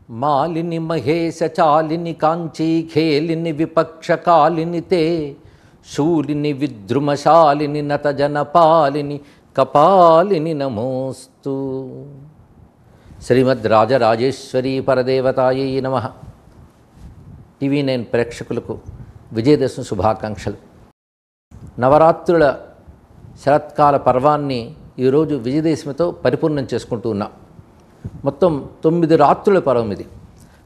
మాలిని మహేశ చాలిని కాంచీ ఖేలిని విపక్షకాలిని తే శూలిని విద్రుమశాలిని నతజనపాలిని కపాలిని నమోస్తు. శ్రీమద్ రాజరాజేశ్వరీ పరదేవతాయై నమః. TV9 ప్రేక్షకులకు విజయదశమి శుభాకాంక్షలు. నవరాత్రుల శరత్కాల పర్వాన్ని ఈరోజు విజయదశమితో పరిపూర్ణం చేసుకుంటూ ఉన్నాం. మొత్తం 9 రాత్రుల పర్వం ఇది.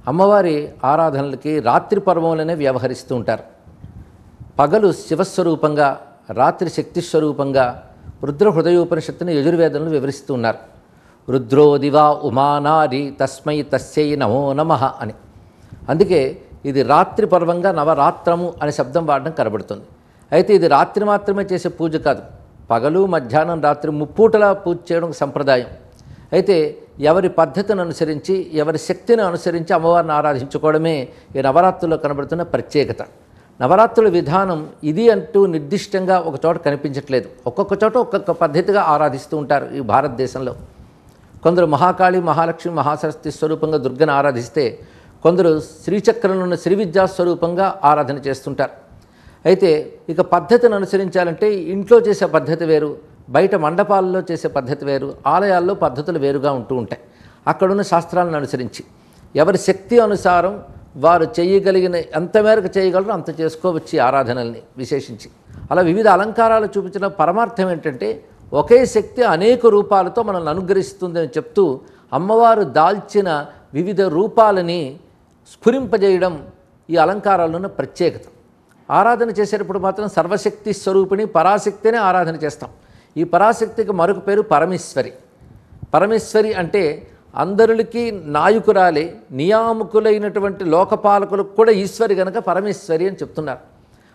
అమ్మవారి ఆరాధనలకి రాత్రి పర్వంలోనే వ్యవహరిస్తూ ఉంటారు. పగలు శివస్వరూపంగా, రాత్రి శక్తి స్వరూపంగా రుద్ర హృదయోపనిషత్తుని యజుర్వేదంలో వివరిస్తూ ఉన్నారు. రుద్రో దివా ఉమానారి తస్మై తస్యై నమో నమః అని. అందుకే ఇది రాత్రి పర్వంగా నవరాత్రము అనే శబ్దం వాడడం కనబడుతుంది. అయితే ఇది రాత్రి మాత్రమే చేసే పూజ కాదు, పగలు మధ్యాహ్నం రాత్రి ముప్పూటలా పూజ చేయడం సంప్రదాయం. అయితే ఎవరి పద్ధతిని అనుసరించి, ఎవరి శక్తిని అనుసరించి అమ్మవారిని ఆరాధించుకోవడమే ఈ నవరాత్రుల్లో కనబడుతున్న ప్రత్యేకత. నవరాత్రుల విధానం ఇది అంటూ నిర్దిష్టంగా ఒక చోట కనిపించట్లేదు. ఒక్కొక్క చోట ఒక్కొక్క పద్ధతిగా ఆరాధిస్తూ ఉంటారు ఈ భారతదేశంలో. కొందరు మహాకాళి, మహాలక్ష్మి, మహాసరస్వతి స్వరూపంగా దుర్గను ఆరాధిస్తే, కొందరు శ్రీచక్రంలో ఉన్న శ్రీ విద్యా స్వరూపంగా ఆరాధన చేస్తుంటారు. అయితే ఇక పద్ధతిని అనుసరించాలంటే ఇంట్లో చేసే పద్ధతి వేరు, బయట మండపాలలో చేసే పద్ధతి వేరు, ఆలయాల్లో పద్ధతులు వేరుగా ఉంటూ ఉంటాయి. అక్కడున్న శాస్త్రాలను అనుసరించి ఎవరి శక్తి అనుసారం వారు చేయగలిగిన ఎంత మేరకు చేయగలరో అంత చేసుకోవచ్చు ఈ ఆరాధనల్ని విశేషించి. అలా వివిధ అలంకారాలు చూపించిన పరమార్థం ఏంటంటే, ఒకే శక్తి అనేక రూపాలతో మనల్ని అనుగ్రహిస్తుందని చెప్తూ అమ్మవారు దాల్చిన వివిధ రూపాలని స్ఫురింపజేయడం ఈ అలంకారాల్లోని ప్రత్యేకత. ఆరాధన చేసేటప్పుడు మాత్రం సర్వశక్తి స్వరూపిణి పరాశక్తినే ఆరాధన చేస్తాం. ఈ పరాశక్తికి మరొక పేరు పరమేశ్వరి. పరమేశ్వరి అంటే అందరులకి నాయకురాలే, నియామకులైనటువంటి లోకపాలకులకు కూడా ఈశ్వరి కనుక పరమేశ్వరి అని చెప్తున్నారు.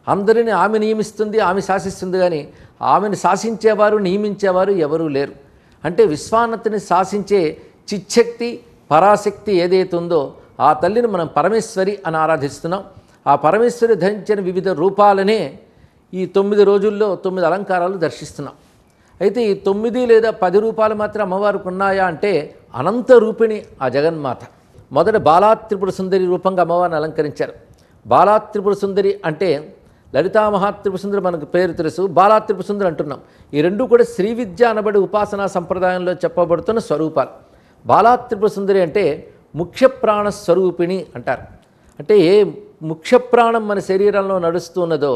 అందరినీ ఆమె నియమిస్తుంది, ఆమె శాసిస్తుంది, కానీ ఆమెను శాసించేవారు, నియమించేవారు ఎవరూ లేరు. అంటే విశ్వాన్నతిని శాసించే చిచ్చక్తి పరాశక్తి ఏదైతే ఉందో ఆ తల్లిని మనం పరమేశ్వరి అని ఆరాధిస్తున్నాం. ఆ పరమేశ్వరి ధరించిన వివిధ రూపాలనే ఈ 9 రోజుల్లో 9 అలంకారాలు దర్శిస్తున్నాం. అయితే ఈ 9 లేదా 10 రూపాలు మాత్రం అమ్మవారికి ఉన్నాయా అంటే, అనంత రూపిణి ఆ జగన్మాత. మొదట బాలాత్రిపుర సుందరి రూపంగా అమ్మవారిని అలంకరించారు. బాలాత్రిపుర సుందరి అంటే లలితా మహాత్రిపుర సుందరి మనకు పేరు తెలుసు, బాలాత్రిపుర సుందరి అంటున్నాం. ఈ రెండు కూడా శ్రీ విద్య అనబడి ఉపాసనా సంప్రదాయంలో చెప్పబడుతున్న స్వరూపాలు. బాలాత్రిపుర సుందరి అంటే ముఖ్య ప్రాణ స్వరూపిణి అంటారు. అంటే ఏ ముఖ్య ప్రాణం మన శరీరంలో నడుస్తున్నదో,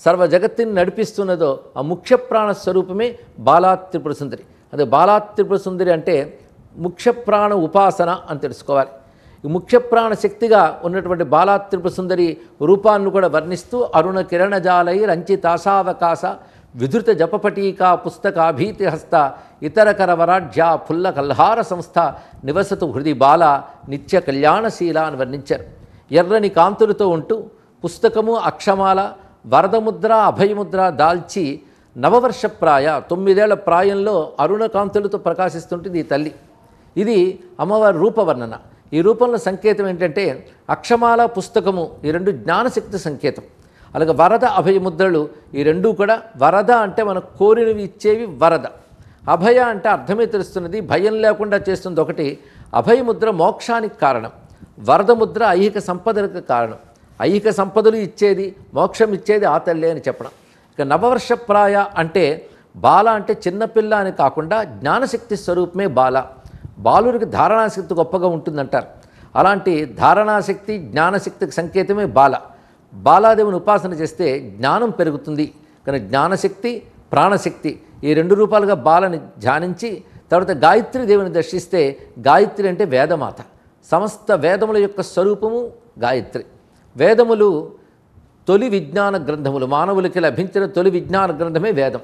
సర్వ జగత్తుని నడిపిస్తున్నదో ఆ ముఖ్య ప్రాణ స్వరూపమే బాలాత్రిపుర సుందరి. అదే బాలాత్రిపుర సుందరి అంటే ముఖ్య ప్రాణ ఉపాసన అని తెలుసుకోవాలి. ఈ ముఖ్య ప్రాణ శక్తిగా ఉన్నటువంటి బాలాత్రిపుర సుందరి రూపాన్ని కూడా వర్ణిస్తూ అరుణ కిరణజాలై రంచితాశావకాశ విధృత జపపటీకా పుస్తకాభీతి హస్త ఇతరకర వరాఢ్య ఫుల్ల కల్హార సంస్థ నివసతు హృది బాల నిత్య కళ్యాణశీల అని వర్ణించారు. ఎర్రని కాంతులతో ఉంటూ పుస్తకము, అక్షమాల, వరదముద్ర, అభయముద్ర దాల్చి నవవర్షప్రాయ 9 ఏళ్ల ప్రాయంలో అరుణ కాంతులతో ప్రకాశిస్తుంటుంది ఈ తల్లి. ఇది అమ్మవారి రూపవర్ణన. ఈ రూపంలో సంకేతం ఏంటంటే, అక్షమాల, పుస్తకము ఈ రెండు జ్ఞానశక్తి సంకేతం. అలాగే వరద, అభయముద్రలు ఈ రెండూ కూడా, వరద అంటే మనకు కోరినవి ఇచ్చేవి వరద, అభయ అంటే అర్థమే తెలుస్తున్నది, భయం లేకుండా చేస్తుంది ఒకటి. అభయముద్ర మోక్షానికి కారణం, వరదముద్ర ఐహిక సంపదలకు కారణం. ఐహిక సంపదలు ఇచ్చేది, మోక్షం ఇచ్చేది ఆ తల్లి అని చెప్పడం. ఇక నవవర్షప్రాయ అంటే బాల అంటే చిన్నపిల్ల అని కాకుండా జ్ఞానశక్తి స్వరూపమే బాల. బాలుడికి ధారణాశక్తి గొప్పగా ఉంటుందంటారు. అలాంటి ధారణాశక్తి, జ్ఞానశక్తికి సంకేతమే బాల. బాలాదేవిని ఉపాసన చేస్తే జ్ఞానం పెరుగుతుంది. కానీ జ్ఞానశక్తి, ప్రాణశక్తి ఈ 2 రూపాలుగా బాలని ధ్యానించి తర్వాత గాయత్రి దేవిని దర్శిస్తే, గాయత్రి అంటే వేదమాత. సమస్త వేదముల యొక్క స్వరూపము గాయత్రి. వేదములు తొలి విజ్ఞాన గ్రంథములు, మానవులకి లభించిన తొలి విజ్ఞాన గ్రంథమే వేదం.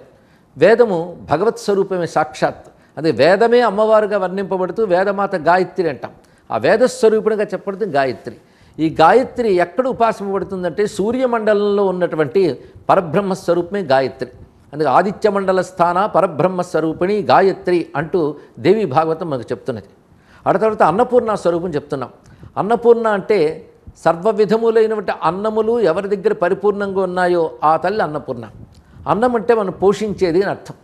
వేదము భగవత్ స్వరూపమే సాక్షాత్. అదే వేదమే అమ్మవారుగా వర్ణింపబడుతూ వేదమాత గాయత్రి అంటాం. ఆ వేదస్వరూపునిగా చెప్పబడుతుంది గాయత్రి. ఈ గాయత్రి ఎక్కడ ఉపాసింపబడుతుందంటే సూర్యమండలంలో ఉన్నటువంటి పరబ్రహ్మ స్వరూపమే గాయత్రి. అందుకే ఆదిత్య మండల స్థాన పరబ్రహ్మ స్వరూపిణి గాయత్రి అంటూ దేవి భాగవతం మనకు చెప్తున్నది. ఆ తర్వాత అన్నపూర్ణ స్వరూపం చెప్తున్నాం. అన్నపూర్ణ అంటే సర్వ విధములైనటువంటి అన్నములు ఎవరి దగ్గర పరిపూర్ణంగా ఉన్నాయో ఆ తల్లి అన్నపూర్ణ. అన్నం అంటే మనం పోషించేది అని అర్థం.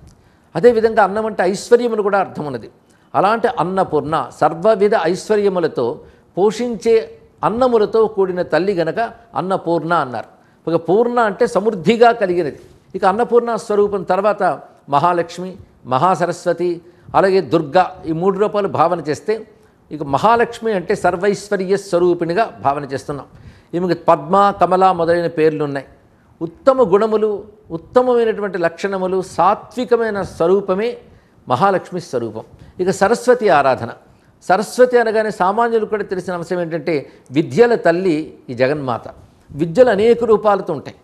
అదేవిధంగా అన్నం అంటే ఐశ్వర్యమును కూడా అర్థం ఉన్నది. అలాంటి అన్నపూర్ణ సర్వవిధ ఐశ్వర్యములతో పోషించే అన్నములతో కూడిన తల్లి గనక అన్నపూర్ణ అన్నారు. ఇక పూర్ణ అంటే సమృద్ధిగా కలిగినది. ఇక అన్నపూర్ణ స్వరూపం తర్వాత మహాలక్ష్మి, మహాసరస్వతి, అలాగే దుర్గా, ఈ 3 రూపాయలు భావన చేస్తే ఇక మహాలక్ష్మి అంటే సర్వైశ్వర్య స్వరూపిణిగా భావన చేస్తున్నాం. ఈమెకి పద్మ, కమల మొదలైన పేర్లు ఉన్నాయి. ఉత్తమ గుణములు, ఉత్తమమైనటువంటి లక్షణములు, సాత్వికమైన స్వరూపమే మహాలక్ష్మి స్వరూపం. ఇక సరస్వతి ఆరాధన. సరస్వతి అనగానే సామాన్యులు కూడా తెలిసిన అంశం ఏంటంటే విద్యల తల్లి ఈ జగన్మాత. విద్యలు అనేక రూపాలతో ఉంటాయి.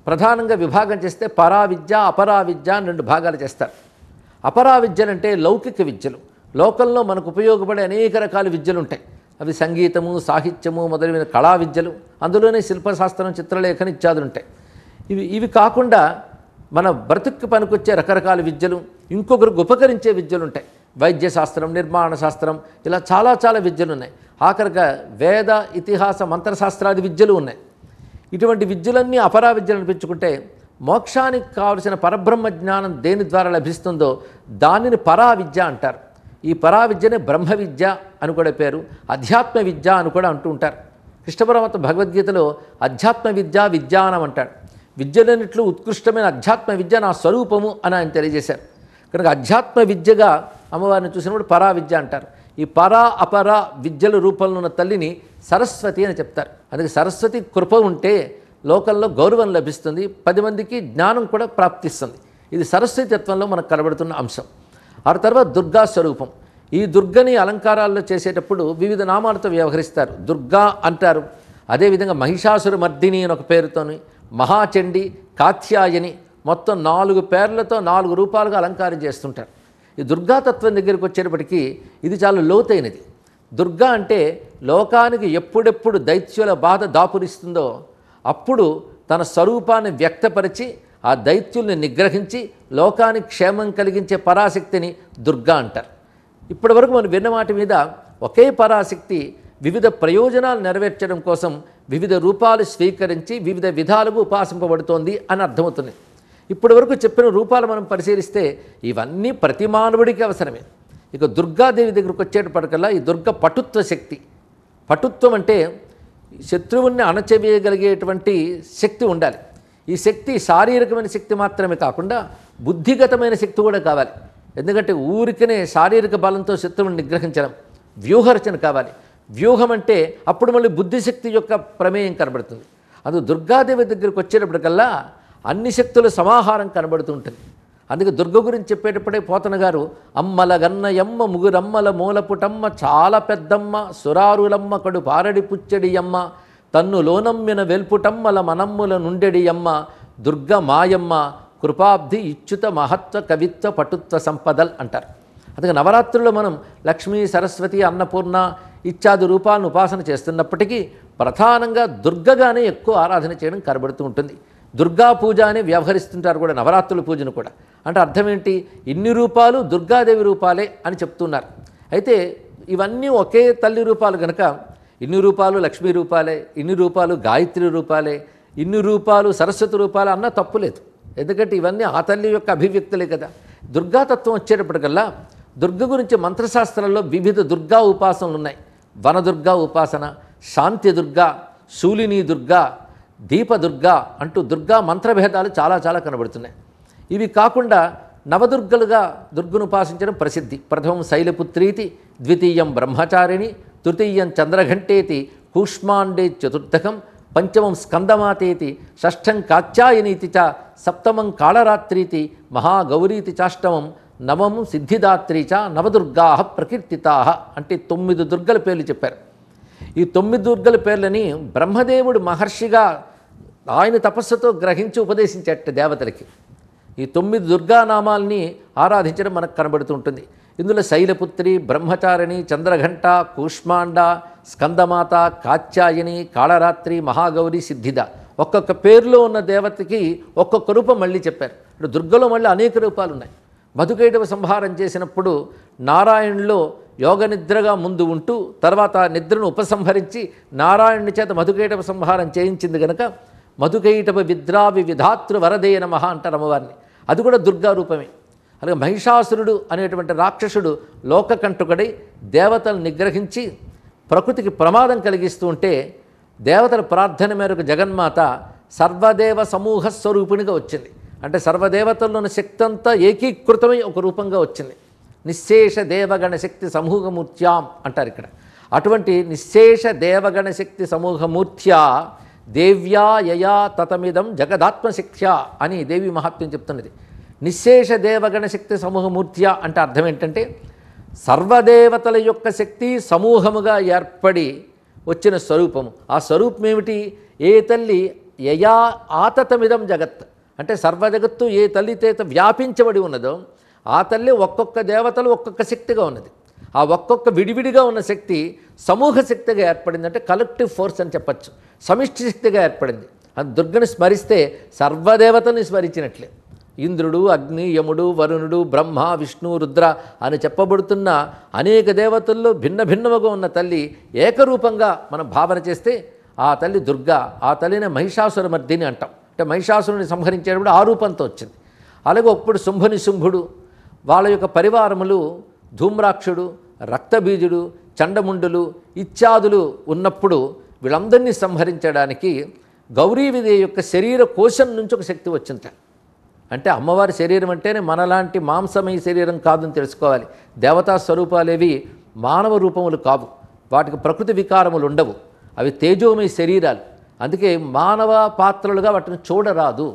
ప్రధానంగా విభాగం చేస్తే పరావిద్య, అపరావిద్య అని 2 భాగాలు చేస్తారు. అపరావిద్యలంటే లౌకిక విద్యలు. లోకంలో మనకు ఉపయోగపడే అనేక రకాల విద్యలు ఉంటాయి. అవి సంగీతము, సాహిత్యము మొదలైన కళా విద్యలు, అందులోనే శిల్పశాస్త్రం, చిత్రలేఖనం ఇత్యాదులు ఉంటాయి. ఇవి కాకుండా మన బ్రతుక్కి పనికొచ్చే రకరకాల విద్యలు, ఇంకొకరికి ఉపకరించే విద్యలు ఉంటాయి. వైద్యశాస్త్రం, నిర్మాణ శాస్త్రం, ఇలా చాలా చాలా విద్యలు ఉన్నాయి. ఆఖరిగా వేద, ఇతిహాస, మంత్రశాస్త్రాది విద్యలు ఉన్నాయి. ఇటువంటి విద్యలన్నీ అపరా విద్యలు అనిపించుకుంటే మోక్షానికి కావలసిన పరబ్రహ్మ జ్ఞానం దేని ద్వారా లభిస్తుందో దానిని పరా విద్య అంటారు. ఈ పరా విద్యనే బ్రహ్మ విద్య అని కూడా పేరు, అధ్యాత్మ విద్య అని కూడా అంటూ ఉంటారు. కృష్ణ పరమాత్మ భగవద్గీతలో అధ్యాత్మ విద్య విద్యానం అంటాడు. విద్యలన్నింటిలో ఉత్కృష్టమైన అధ్యాత్మ విద్య నా స్వరూపము అని ఆయన తెలియజేశారు. కనుక అధ్యాత్మ విద్యగా అమ్మవారిని చూసినప్పుడు పరా విద్య అంటారు. ఈ పరా అపర విద్యల రూపంలో ఉన్న తల్లిని సరస్వతి అని చెప్తారు. అందుకే సరస్వతి కృప ఉంటే లోకంలో గౌరవం లభిస్తుంది, 10 మందికి జ్ఞానం కూడా ప్రాప్తిస్తుంది. ఇది సరస్వతి తత్వంలో మనకు కనబడుతున్న అంశం. ఆ తర్వాత దుర్గా స్వరూపం. ఈ దుర్గని అలంకారాల్లో చేసేటప్పుడు వివిధ నామాలతో వ్యవహరిస్తారు. దుర్గా అంటారు. అదేవిధంగా మహిషాసుర మర్దిని అని ఒక పేరుతోని, మహాచండి, కాత్యాయని, మొత్తం 4 పేర్లతో 4 రూపాలుగా అలంకారం చేస్తుంటారు. ఈ దుర్గాతత్వం దగ్గరికి వచ్చేటప్పటికీ ఇది చాలా లోతైనది. దుర్గా అంటే లోకానికి ఎప్పుడెప్పుడు దైత్యుల బాధ దాపురిస్తుందో అప్పుడు తన స్వరూపాన్ని వ్యక్తపరిచి ఆ దైత్యుల్ని నిగ్రహించి లోకానికి క్షేమం కలిగించే పరాశక్తిని దుర్గా అంటారు. ఇప్పటి వరకు మనం విన్న మాట మీద ఒకే పరాశక్తి వివిధ ప్రయోజనాలు నెరవేర్చడం కోసం వివిధ రూపాలు స్వీకరించి వివిధ విధాలుగా ఉపాసింపబడుతోంది అని అర్థమవుతుంది. ఇప్పటి వరకు చెప్పిన రూపాలు మనం పరిశీలిస్తే ఇవన్నీ ప్రతి మానవుడికి అవసరమే. ఇక దుర్గాదేవి దగ్గరకు వచ్చేటప్పటికల్లా ఈ దుర్గ పటుత్వ శక్తి. పటుత్వం అంటే శత్రువుల్ని అణచివేయగలిగేటువంటి శక్తి ఉండాలి. ఈ శక్తి శారీరకమైన శక్తి మాత్రమే కాకుండా బుద్ధిగతమైన శక్తి కూడా కావాలి. ఎందుకంటే ఊరికనే శారీరక బలంతో శత్రువుని నిగ్రహించడం, వ్యూహరచన కావాలి. వ్యూహం అంటే అప్పుడు మళ్ళీ బుద్ధిశక్తి యొక్క ప్రమేయం కనబడుతుంది. అందుకు దుర్గాదేవి దగ్గరికి వచ్చేటప్పటికల్లా అన్ని శక్తుల సమాహారం కనబడుతుంటుంది. అందుకే దుర్గ గురించి చెప్పేటప్పుడే పోతన గారు అమ్మల గన్నయమ్మ ముగురమ్మల మూలపుటమ్మ చాలా పెద్దమ్మ సురారులమ్మ కడు పారడి పుచ్చడి అమ్మ తన్ను లోనమ్మిన వెల్పుటమ్మల మనమ్ముల నుండెడి అమ్మ దుర్గ మాయమ్మ కృపాబ్ధి ఇచ్యుత మహత్వ కవిత్వ పటుత్వ సంపదల్ అంటారు. అందుకే నవరాత్రుల్లో మనం లక్ష్మీ, సరస్వతి, అన్నపూర్ణ ఇత్యాది రూపాలను ఉపాసన చేస్తున్నప్పటికీ ప్రధానంగా దుర్గగానే ఎక్కువ ఆరాధన చేయడం కనబడుతూ ఉంటుంది. దుర్గా పూజ అని వ్యవహరిస్తుంటారు కూడా నవరాత్రుల పూజను కూడా. అంటే అర్థం ఏంటి? ఇన్ని రూపాలు దుర్గాదేవి రూపాలే అని చెప్తున్నారు. అయితే ఇవన్నీ ఒకే తల్లి రూపాలు కనుక ఇన్ని రూపాలు లక్ష్మీ రూపాలే, ఇన్ని రూపాలు గాయత్రి రూపాలే, ఇన్ని రూపాలు సరస్వతి రూపాలే అన్న తప్పు లేదు. ఎందుకంటే ఇవన్నీ ఆ తల్లి యొక్క అభివ్యక్తులే కదా. దుర్గాతత్వం వచ్చేటప్పటికల్లా దుర్గ గురించి మంత్రశాస్త్రాల్లో వివిధ దుర్గా ఉపాసనలు ఉన్నాయి. వనదుర్గా ఉపాసన, శాంతి దుర్గా, శూలిని దుర్గా, దీపదుర్గా అంటూ దుర్గా మంత్రభేదాలు చాలా చాలా కనబడుతున్నాయి. ఇవి కాకుండా నవదుర్గలుగా దుర్గను ఉపాసించడం ప్రసిద్ధి. ప్రథమం శైలపుత్రీతి, ద్వితీయం బ్రహ్మచారిణి, తృతీయం చంద్రఘంటేతి, కూష్మాండే చతుర్థకం, పంచమం స్కందమాతేతి, షష్ఠం కాత్యాయనీతి చ, సప్తమం కాళరాత్రీతి, మహాగౌరీతి చాష్టమం, నవమం సిద్ధిదాత్రీ చ, నవదుర్గా ప్రకీర్తితా అంటే 9 దుర్గల పేర్లు చెప్పారు. ఈ 9 దుర్గల పేర్లని బ్రహ్మదేవుడు మహర్షిగా ఆయన తపస్సుతో గ్రహించి ఉపదేశించేట దేవతలకి. ఈ 9 దుర్గానామాల్ని ఆరాధించడం మనకు కనబడుతూ ఉంటుంది. ఇందులో శైలపుత్రి, బ్రహ్మచారిణి, చంద్రఘంట, కూష్మాండ, స్కందమాత, కాత్యాయని, కాళరాత్రి, మహాగౌరి, సిద్ధిద ఒక్కొక్క పేరులో ఉన్న దేవతకి ఒక్కొక్క రూపం మళ్ళీ చెప్పారు. ఇప్పుడు దుర్గలో మళ్ళీ అనేక రూపాలు ఉన్నాయి. మధుకైటవ సంహారం చేసినప్పుడు నారాయణులో యోగ నిద్రగా ముందు ఉంటూ తర్వాత నిద్రను ఉపసంహరించి నారాయణుని చేత మధుకైటవ సంహారం చేయించింది కనుక మధుకైటవ విద్రావి విధాతృ వరదే నమః అంటారు అమ్మవారిని. అది కూడా దుర్గా రూపమే. అలాగే మహిషాసురుడు అనేటువంటి రాక్షసుడు లోకకంటకుడై దేవతలను నిగ్రహించి ప్రకృతికి ప్రమాదం కలిగిస్తూ ఉంటే దేవతల ప్రార్థన మేరకు జగన్మాత సర్వదేవ సమూహ స్వరూపిణిగా వచ్చింది. అంటే సర్వదేవతల్లోని శక్తి అంతా ఏకీకృతమై ఒక రూపంగా వచ్చింది. నిశ్శేష దేవగణ శక్తి సమూహమూర్త్యాం అంటారు ఇక్కడ. అటువంటి నిశ్శేష దేవగణ శక్తి సమూహమూర్త్యా దేవ్యా యయా తతమిదం జగదాత్మశక్త్యా అని దేవి మహాత్మ్యం చెప్తున్నది. నిశ్శేష దేవగణ శక్తి సమూహమూర్త్యా అంటే అర్థం ఏంటంటే సర్వదేవతల యొక్క శక్తి సమూహముగా ఏర్పడి వచ్చిన స్వరూపము. ఆ స్వరూపం ఏమిటి? ఏ తల్లి యయా ఆతతమిదం జగత్ అంటే సర్వజగత్తు ఏ తల్లితేత వ్యాపించబడి ఉన్నదో ఆ తల్లి ఒక్కొక్క దేవతలు ఒక్కొక్క శక్తిగా ఉన్నది. ఆ ఒక్కొక్క విడివిడిగా ఉన్న శక్తి సమూహ శక్తిగా ఏర్పడింది. అంటే కలెక్టివ్ ఫోర్స్ అని చెప్పచ్చు. సమిష్టి శక్తిగా ఏర్పడింది. అది దుర్గని స్మరిస్తే సర్వదేవతని స్మరించినట్లే. ఇంద్రుడు, అగ్ని, యముడు, వరుణుడు, బ్రహ్మ, విష్ణు, రుద్ర అని చెప్పబడుతున్న అనేక దేవతల్లో భిన్న భిన్నముగా ఉన్న తల్లి ఏకరూపంగా మనం భావన చేస్తే ఆ తల్లి దుర్గా. ఆ తల్లినే మహిషాసుర మర్దిని అంటాం. అంటే మహిషాసురుని సంహరించేటప్పుడు ఆ రూపంతో వచ్చింది. అలాగే ఒప్పుడు శుంభుని శుంభుడు వాళ్ళ యొక్క పరివారములు ధూమ్రాక్షుడు, రక్తబీజుడు, చండముండులు ఇత్యాదులు ఉన్నప్పుడు వీళ్ళందరినీ సంహరించడానికి గౌరీవిదేవి యొక్క శరీర కోశం నుంచి ఒక శక్తి వచ్చింది. అంటే అమ్మవారి శరీరం అంటేనే మనలాంటి మాంసమయ శరీరం కాదని తెలుసుకోవాలి. దేవతా స్వరూపాలేవి మానవ రూపములు కావు. వాటికి ప్రకృతి వికారములు ఉండవు. అవి తేజోమయ శరీరాలు. అందుకే మానవ పాత్రలుగా వాటిని చూడరాదు.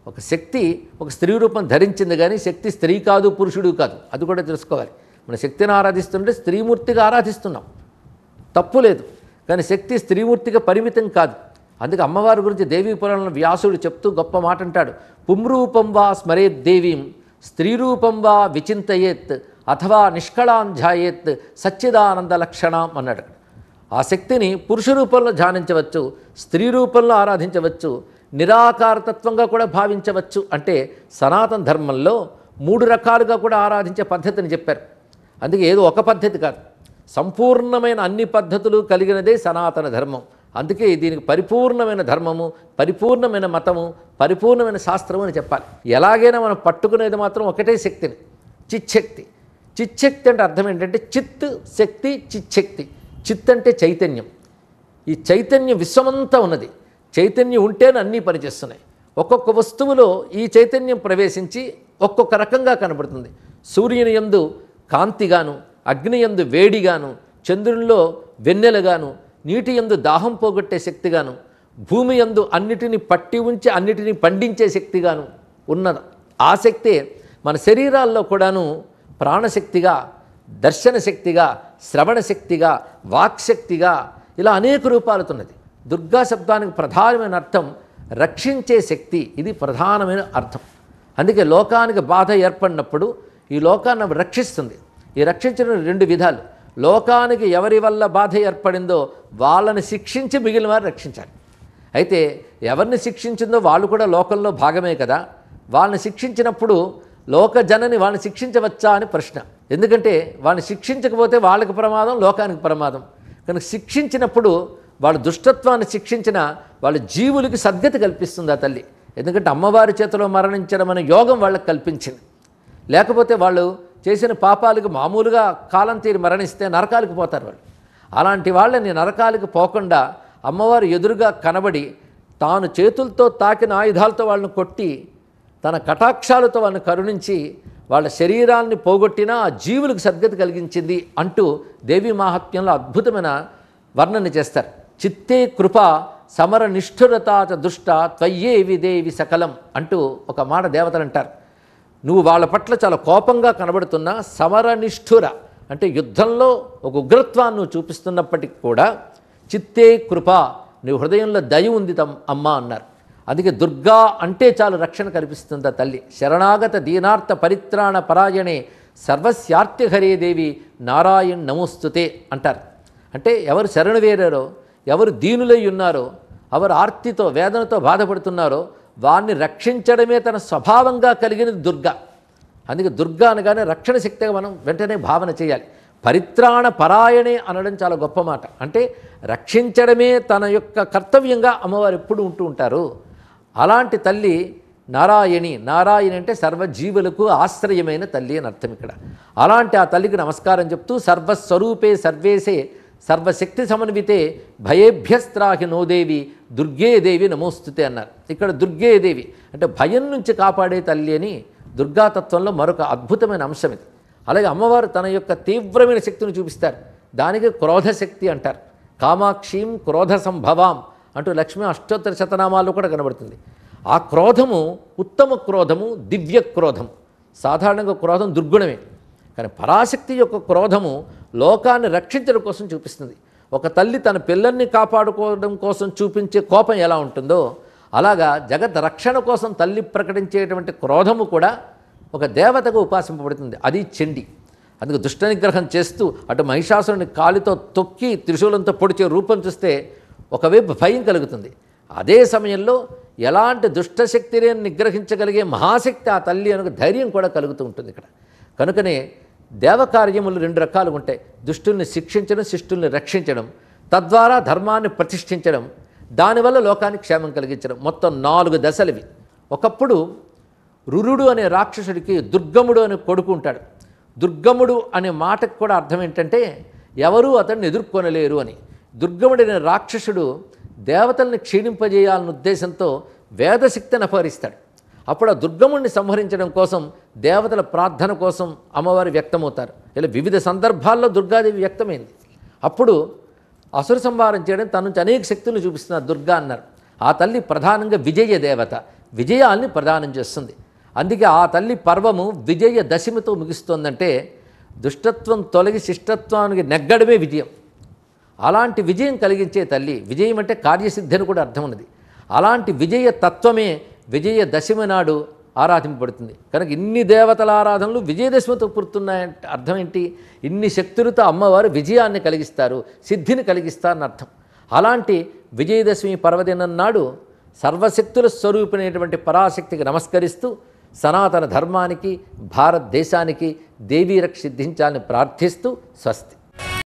ఒక శక్తి ఒక స్త్రీ రూపం ధరించింది, కానీ శక్తి స్త్రీ కాదు, పురుషుడు కాదు. అది కూడా తెలుసుకోవాలి. మన శక్తిని ఆరాధిస్తుంటే స్త్రీమూర్తిగా ఆరాధిస్తున్నాం, తప్పు లేదు. కానీ శక్తి స్త్రీమూర్తిగా పరిమితం కాదు. అందుకే అమ్మవారి గురించి దేవీ పురాణంలో వ్యాసుడు చెప్తూ గొప్ప మాట అంటాడు. పుంరూపం వా స్మరేత్ దేవీం స్త్రీరూపం వా విచింతయేత్ అథవా నిష్కళాంధ్యాయేత్ సచ్చిదానంద లక్షణం అన్నాడు. ఆ శక్తిని పురుష రూపంలో ధ్యానించవచ్చు, స్త్రీ రూపంలో ఆరాధించవచ్చు, నిరాకారతత్వంగా కూడా భావించవచ్చు. అంటే సనాతన ధర్మంలో 3 రకాలుగా కూడా ఆరాధించే పద్ధతిని చెప్పారు. అందుకే ఏదో ఒక పద్ధతి కాదు, సంపూర్ణమైన అన్ని పద్ధతులు కలిగినదే సనాతన ధర్మం. అందుకే దీనికి పరిపూర్ణమైన ధర్మము, పరిపూర్ణమైన మతము, పరిపూర్ణమైన శాస్త్రము అని చెప్పాలి. ఎలాగైనా మనం పట్టుకునేది మాత్రం ఒకటే శక్తిని, చిచ్చక్తి. చిచ్చక్తి అంటే అర్థం ఏంటంటే చిత్ శక్తి, చిచ్చక్తి. చిత్ అంటే చైతన్యం. ఈ చైతన్యం విశ్వమంతా ఉన్నది. చైతన్యం ఉంటేనే అన్నీ పనిచేస్తున్నాయి. ఒక్కొక్క వస్తువులో ఈ చైతన్యం ప్రవేశించి ఒక్కొక్క రకంగా కనబడుతుంది. సూర్యుని యందు కాంతిగాను, అగ్ని యందు వేడిగాను, చంద్రునిలో వెన్నెలగాను, నీటి యందు దాహం పోగొట్టే శక్తిగాను, భూమి యందు అన్నిటినీ పట్టి ఉంచి అన్నిటినీ పండించే శక్తిగాను ఉన్నది. ఆ శక్తే మన శరీరాల్లో కూడాను ప్రాణశక్తిగా, దర్శన శక్తిగా, శ్రవణ శక్తిగా, వాక్శక్తిగా ఇలా అనేక రూపాలుతున్నది. దుర్గా శబ్దానికి ప్రధానమైన అర్థం రక్షించే శక్తి. ఇది ప్రధానమైన అర్థం. అందుకే లోకానికి బాధ ఏర్పడినప్పుడు ఈ లోకాన్ని రక్షిస్తుంది. ఈ రక్షించడం 2 విధాలు. లోకానికి ఎవరి వల్ల బాధ ఏర్పడిందో వాళ్ళని శిక్షించి మిగిలిన వారు రక్షించాలి. అయితే ఎవరిని శిక్షించిందో వాళ్ళు కూడా లోకంలో భాగమే కదా. వాళ్ళని శిక్షించినప్పుడు లోకజనని వాళ్ళని శిక్షించవచ్చా అని ప్రశ్న. ఎందుకంటే వాళ్ళని శిక్షించకపోతే వాళ్ళకి ప్రమాదం, లోకానికి ప్రమాదం. కనుక శిక్షించినప్పుడు వాళ్ళ దుష్టత్వాన్ని శిక్షించిన వాళ్ళ జీవులకి సద్గతి కల్పిస్తుంది ఆ తల్లి. ఎందుకంటే అమ్మవారి చేతిలో మరణించడం అనే యోగం వాళ్ళకి కల్పించింది. లేకపోతే వాళ్ళు చేసిన పాపాలకు మామూలుగా కాలం తీరి మరణిస్తే నరకాలకు పోతారు వాళ్ళు. అలాంటి వాళ్ళని నరకాలకు పోకుండా అమ్మవారు ఎదురుగా కనబడి తాను చేతులతో తాకిన ఆయుధాలతో వాళ్ళని కొట్టి తన కటాక్షాలతో వాళ్ళని కరుణించి వాళ్ళ శరీరాన్ని పోగొట్టినా ఆ జీవులకు సద్గతి కలిగించింది అంటూ దేవీ మహాత్మ్యంలో అద్భుతమైన వర్ణన చేస్తారు. చిత్తే కృప సమర నిష్ఠురతాచ దుష్ట త్వయ్యేవి దేవి సకలం అంటూ ఒక మాట దేవతలు అంటారు. నువ్వు వాళ్ళ పట్ల చాలా కోపంగా కనబడుతున్నా సమరనిష్ఠుర అంటే యుద్ధంలో ఒక ఉగ్రత్వాన్ని నువ్వు చూపిస్తున్నప్పటికీ కూడా చిత్తే కృప నీ హృదయంలో దయ ఉంది అమ్మ అన్నారు. అందుకే దుర్గా అంటే చాలు రక్షణ కల్పిస్తుంది ఆ తల్లి. శరణాగత దీనార్థ పరిత్రాణ పరాయణే సర్వస్యార్తిహరే దేవి నారాయణ్ నమోస్తుతే అంటారు. అంటే ఎవరు శరణు వేరారో, ఎవరు దీనులై ఉన్నారో, ఎవరు ఆర్తితో వేదనతో బాధపడుతున్నారో వారిని రక్షించడమే తన స్వభావంగా కలిగినది దుర్గా. అందుకే దుర్గా అనగానే రక్షణ శక్తిగా మనం వెంటనే భావన చేయాలి. పరిత్రాణ పరాయణే అనడం చాలా గొప్ప మాట. అంటే రక్షించడమే తన యొక్క కర్తవ్యంగా అమ్మవారు ఎప్పుడు ఉంటూ ఉంటారు. అలాంటి తల్లి నారాయణి. నారాయణి అంటే సర్వజీవులకు ఆశ్రయమైన తల్లి అని అర్థం ఇక్కడ. అలాంటి ఆ తల్లికి నమస్కారం చెప్తూ సర్వస్వరూపే సర్వేసే సర్వశక్తి సమన్వితే భయేభ్యస్త్రాహి నోదేవి దుర్గేదేవి నమోస్తుతే అన్నారు. ఇక్కడ దుర్గేదేవి అంటే భయం నుంచి కాపాడే తల్లి అని దుర్గాతత్వంలో మరొక అద్భుతమైన అంశం ఇది. అలాగే అమ్మవారు తన యొక్క తీవ్రమైన శక్తిని చూపిస్తారు. దానికి క్రోధశక్తి అంటారు. కామాక్షీం క్రోధ సంభవాం అంటూ లక్ష్మీ అష్టోత్తర శతనామాల్లో కూడా కనబడుతుంది. ఆ క్రోధము ఉత్తమ క్రోధము, దివ్య క్రోధము. సాధారణంగా క్రోధం దుర్గుణమే, కానీ పరాశక్తి యొక్క క్రోధము లోకాన్ని రక్షించడం కోసం చూపిస్తుంది. ఒక తల్లి తన పిల్లల్ని కాపాడుకోవడం కోసం చూపించే కోపం ఎలా ఉంటుందో అలాగా జగత్ రక్షణ కోసం తల్లి ప్రకటించేటువంటి క్రోధము కూడా ఒక దేవతగా ఉపాసింపబడుతుంది. అది చండి. అందుకు దుష్ట నిగ్రహం చేస్తూ అటు మహిషాసురుని కాలితో తొక్కి త్రిశూలంతో పొడిచే రూపం చూస్తే ఒకవైపు భయం కలుగుతుంది. అదే సమయంలో ఎలాంటి దుష్టశక్తిని నిగ్రహించగలిగే మహాశక్తి ఆ తల్లి అనే ధైర్యం కూడా కలుగుతూ ఉంటుంది ఇక్కడ. కనుకనే దేవకార్యములు రెండు రకాలు ఉంటాయి. దుష్టుల్ని శిక్షించడం, శిష్టుల్ని రక్షించడం, తద్వారా ధర్మాన్ని ప్రతిష్ఠించడం, దానివల్ల లోకానికి క్షేమం కలిగించడం. మొత్తం 4 దశలు ఇవి. ఒకప్పుడు రురుడు అనే రాక్షసుడికి దుర్గముడు అనే కొడుకు ఉంటాడు. దుర్గముడు అనే మాటకు కూడా అర్థం ఏంటంటే ఎవరూ అతన్ని ఎదుర్కొనలేరు అని. దుర్గముడు అనే రాక్షసుడు దేవతల్ని క్షీణింపజేయాలన్న ఉద్దేశంతో వేదశక్తిని అపహరిస్తాడు. అప్పుడు ఆ దుర్గముడిని సంహరించడం కోసం దేవతల ప్రార్థన కోసం అమ్మవారు వ్యక్తమవుతారు. ఇలా వివిధ సందర్భాల్లో దుర్గాదేవి వ్యక్తమైంది. అప్పుడు అసుర సంహారం చేయడం తన నుంచి అనేక శక్తులను చూపిస్తున్నారు దుర్గా అన్నారు. ఆ తల్లి ప్రధానంగా విజయ దేవత, విజయాల్ని ప్రదానం చేస్తుంది. అందుకే ఆ తల్లి పర్వము విజయ దశమితో ముగిస్తోందంటే దుష్టత్వం తొలగి శిష్టత్వానికి నెగ్గడమే విజయం. అలాంటి విజయం కలిగించే తల్లి. విజయం అంటే కార్యసిద్ధి అని కూడా అర్థం ఉన్నది. అలాంటి విజయ తత్వమే విజయ దశమి నాడు ఆరాధింపబడుతుంది. కనుక ఇన్ని దేవతల ఆరాధనలు విజయదశమితో పుడుతున్నాయంటే అర్థం ఏంటి? ఇన్ని శక్తులతో అమ్మవారు విజయాన్ని కలిగిస్తారు, సిద్ధిని కలిగిస్తారని అర్థం. అలాంటి విజయదశమి పర్వదినం నాడు సర్వశక్తుల స్వరూపిణైనటువంటి పరాశక్తికి నమస్కరిస్తూ సనాతన ధర్మానికి, భారతదేశానికి దేవీ రక్ష సిద్ధించాలని ప్రార్థిస్తూ స్వస్తి.